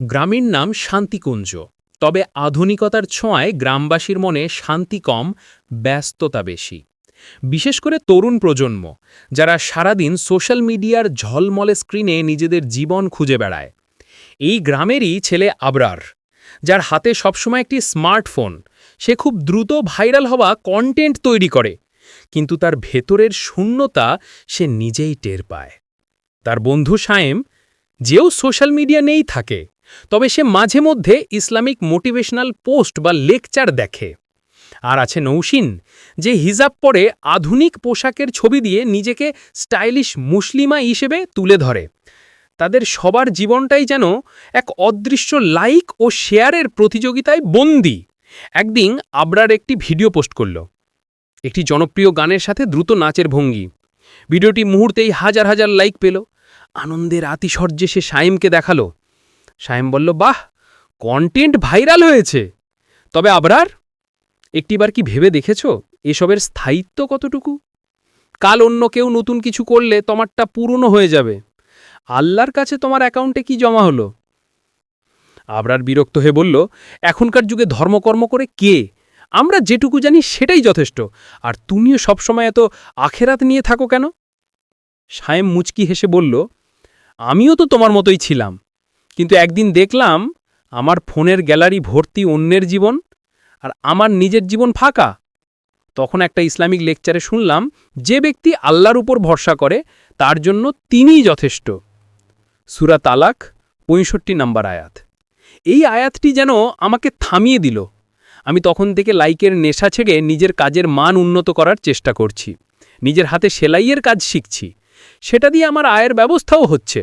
গ্রামের নাম শান্তিকুঞ্জ। তবে আধুনিকতার ছোঁয়ায় গ্রামবাসীর মনে শান্তি কম, ব্যস্ততা বেশি। বিশেষ করে তরুণ প্রজন্ম, যারা সারাদিন সোশ্যাল মিডিয়ার ঝলমলে স্ক্রিনে নিজেদের জীবন খুঁজে বেড়ায়। এই গ্রামেরই ছেলে আবরার, যার হাতে সবসময় একটি স্মার্টফোন। সে খুব দ্রুত ভাইরাল হওয়া কন্টেন্ট তৈরি করে, কিন্তু তার ভেতরের শূন্যতা সে নিজেই টের পায়। তার বন্ধু সায়েম, যেও সোশ্যাল মিডিয়া নেই থাকে, তবে সে মাঝে মধ্যে ইসলামিক মোটিভেশনাল পোস্ট বা লেকচার দেখে। আর আছে নৌসিন, যে হিজাব পরে আধুনিক পোশাকের ছবি দিয়ে নিজেকে স্টাইলিশ মুসলিমা হিসেবে তুলে ধরে। তাদের সবার জীবনটাই যেন এক অদৃশ্য লাইক ও শেয়ারের প্রতিযোগিতায় বন্দী। একদিন আবরার একটি ভিডিও পোস্ট করল, একটি জনপ্রিয় গানের সাথে দ্রুত নাচের ভঙ্গি। ভিডিওটি মুহূর্তেই হাজার হাজার লাইক পেল। আনন্দের আতিশয্যে সে সায়েমকে দেখালো। সায়েম বলল, বাহ, কন্টেন্ট ভাইরাল হয়েছে। তবে আবরার, একটিবার কি ভেবে দেখেছ এসবের স্থায়িত্ব কতটুকু? কাল অন্য কেউ নতুন কিছু করলে তোমারটা পুরনো হয়ে যাবে। আল্লাহর কাছে তোমার অ্যাকাউন্টে কি জমা হলো? আবরার বিরক্ত হয়ে বলল, এখনকার যুগে ধর্মকর্ম করে কে? আমরা যেটুকু জানি সেটাই যথেষ্ট। আর তুমিও সবসময় এত আখেরাত নিয়ে থাকো কেন? সায়েম মুচকি হেসে বলল, আমিও তো তোমার মতোই ছিলাম, কিন্তু একদিন দেখলাম আমার ফোনের গ্যালারি ভর্তি অন্যের জীবন, আর আমার নিজের জীবন ফাঁকা। তখন একটা ইসলামিক লেকচারে শুনলাম, যে ব্যক্তি আল্লাহর উপর ভরসা করে তার জন্য তিনিই যথেষ্ট। সূরা তালাক ৬৫ নম্বর আয়াত। এই আয়াতটি যেন আমাকে থামিয়ে দিল। আমি তখন থেকে লাইকের নেশা ছেড়ে নিজের কাজের মান উন্নত করার চেষ্টা করছি। নিজের হাতে সেলাইয়ের কাজ শিখছি, সেটা দিয়ে আমার আয়ের ব্যবস্থাও হচ্ছে।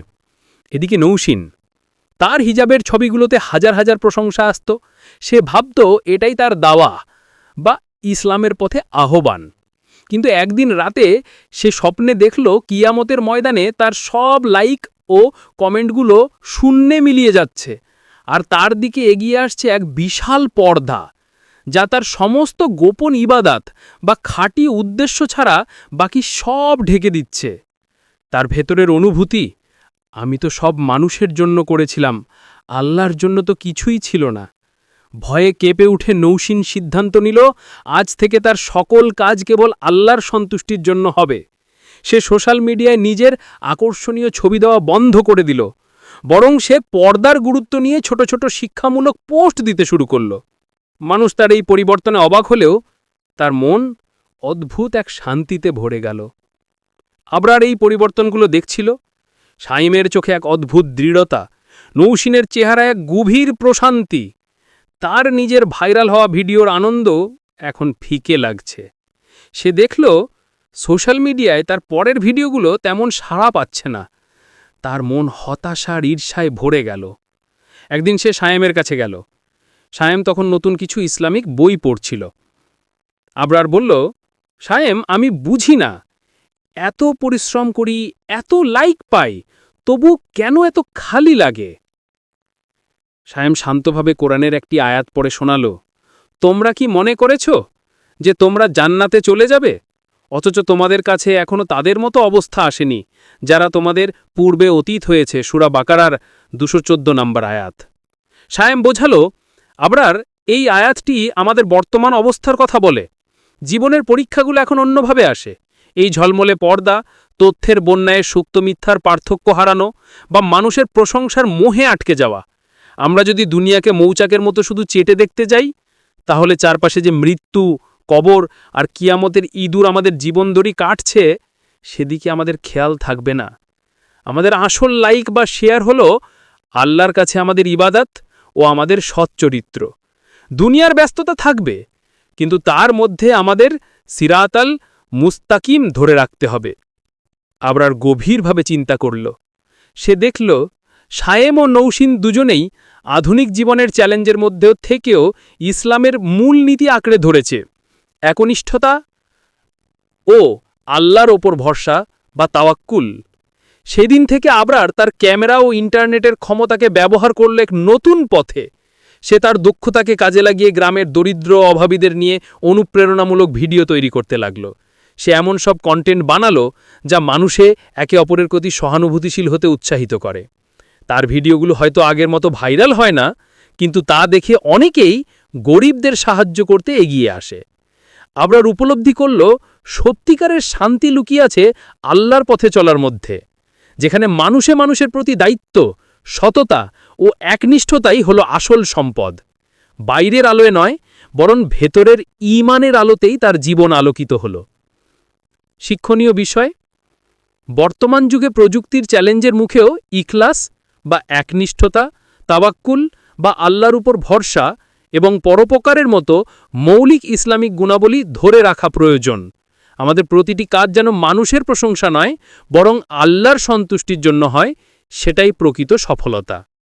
এদিকে নৌসিন, তার হিজাবের ছবিগুলোতে হাজার হাজার প্রশংসা আসত। সে ভাবত এটাই তার দাওয়া বা ইসলামের পথে আহ্বান। কিন্তু একদিন রাতে সে স্বপ্নে দেখল কিয়ামতের ময়দানে তার সব লাইক ও কমেন্টগুলো শূন্যে মিলিয়ে যাচ্ছে, আর তার দিকে এগিয়ে আসছে এক বিশাল পর্দা, যা তার সমস্ত গোপন ইবাদাত বা খাঁটি উদ্দেশ্য ছাড়া বাকি সব ঢেকে দিচ্ছে। তার ভেতরের অনুভূতি, আমি তো সব মানুষের জন্য করেছিলাম, আল্লাহর জন্য তো কিছুই ছিল না। ভয়ে কেঁপে উঠে নৌসিন সিদ্ধান্ত নিল, আজ থেকে তার সকল কাজ কেবল আল্লাহর সন্তুষ্টির জন্য হবে। সে সোশ্যাল মিডিয়ায় নিজের আকর্ষণীয় ছবি দেওয়া বন্ধ করে দিল, বরং সে পর্দার গুরুত্ব নিয়ে ছোট ছোট শিক্ষামূলক পোস্ট দিতে শুরু করল। মানুষ তার এই পরিবর্তনে অবাক হলেও তার মন অদ্ভুত এক শান্তিতে ভরে গেল। আবরার এই পরিবর্তনগুলো দেখছিল। সাইমের চোখে এক অদ্ভুত দৃঢ়তা, নৌসিনের চেহারায় এক গভীর প্রশান্তি। তার নিজের ভাইরাল হওয়া ভিডিওর আনন্দ এখন ফিকে লাগছে। সে দেখল সোশ্যাল মিডিয়ায় তার পরের ভিডিওগুলো তেমন সাড়া পাচ্ছে না। তার মন হতাশার ঈর্ষায় ভরে গেল। একদিন সে সায়েমের কাছে গেল। সায়েম তখন নতুন কিছু ইসলামিক বই পড়ছিল। আবরার বলল, সায়েম, আমি বুঝি না, এত পরিশ্রম করি, এত লাইক পাই, তবু কেন এত খালি লাগে? সায়েম শান্তভাবে কোরআনের একটি আয়াত পড়ে শোনাল, তোমরা কি মনে করেছ যে তোমরা জান্নাতে চলে যাবে, অথচ তোমাদের কাছে এখনো তাদের মতো অবস্থা আসেনি যারা তোমাদের পূর্বে অতীত হয়েছে? সূরা বাকারার ২১৪ নম্বর আয়াত। সায়েম বোঝালো, আবরার, এই আয়াতটি আমাদের বর্তমান অবস্থার কথা বলে। জীবনের পরীক্ষাগুলো এখন অন্যভাবে আসে। এই ঝলমলে পর্দা, তথ্যের বন্যায় সুক্ত মিথ্যার পার্থক্য হারানো বা মানুষের প্রশংসার মোহে আটকে যাওয়া। আমরা যদি দুনিয়াকে মৌচাকের মতো শুধু চেটে দেখতে যাই, তাহলে চারপাশে যে মৃত্যু, কবর আর কিয়ামতের ইঁদুর আমাদের জীবনদড়ি কাটছে, সেদিকে আমাদের খেয়াল থাকবে না। আমাদের আসল লাইক বা শেয়ার হলো আল্লাহর কাছে আমাদের ইবাদত ও আমাদের সৎ চরিত্র। দুনিয়ার ব্যস্ততা থাকবে, কিন্তু তার মধ্যে আমাদের সিরাতাল মুস্তাকিম ধরে রাখতে হবে। আবরার গভীরভাবে চিন্তা করল। সে দেখল সায়েম ও নৌসিন দুজনেই আধুনিক জীবনের চ্যালেঞ্জের মধ্যেও থেকেও ইসলামের মূল নীতি আঁকড়ে ধরেছে, একনিষ্ঠতা ও আল্লাহর ওপর ভরসা বা তাওয়াক্কুল। সেদিন থেকে আবরার তার ক্যামেরা ও ইন্টারনেটের ক্ষমতাকে ব্যবহার করল এক নতুন পথে। সে তার দক্ষতাকে কাজে লাগিয়ে গ্রামের দরিদ্র অভাবীদের নিয়ে অনুপ্রেরণামূলক ভিডিও তৈরি করতে লাগল। সে এমন সব কন্টেন্ট বানালো যা মানুষে একে অপরের প্রতি সহানুভূতিশীল হতে উৎসাহিত করে। তার ভিডিওগুলো হয়তো আগের মতো ভাইরাল হয় না, কিন্তু তা দেখে অনেকেই গরিবদের সাহায্য করতে এগিয়ে আসে। আবরার উপলব্ধি করল সত্যিকারের শান্তি লুকিয়ে আছে আল্লাহর পথে চলার মধ্যে, যেখানে মানুষের প্রতি দায়িত্ব, সততা ও একনিষ্ঠতাই হলো আসল সম্পদ। বাইরের আলোয় নয়, বরং ভেতরের ঈমানের আলোতেই তার জীবন আলোকিত হল। শিক্ষণীয় বিষয়: বর্তমান যুগে প্রযুক্তির চ্যালেঞ্জের মুখেও ইখলাস বা একনিষ্ঠতা, তাওয়াক্কুল বা আল্লাহর উপর ভরসা এবং পরোপকারের মতো মৌলিক ইসলামিক গুণাবলী ধরে রাখা প্রয়োজন। আমাদের প্রতিটি কাজ যেন মানুষের প্রশংসা নয়, বরং আল্লাহর সন্তুষ্টির জন্য হয়, সেটাই প্রকৃত সফলতা।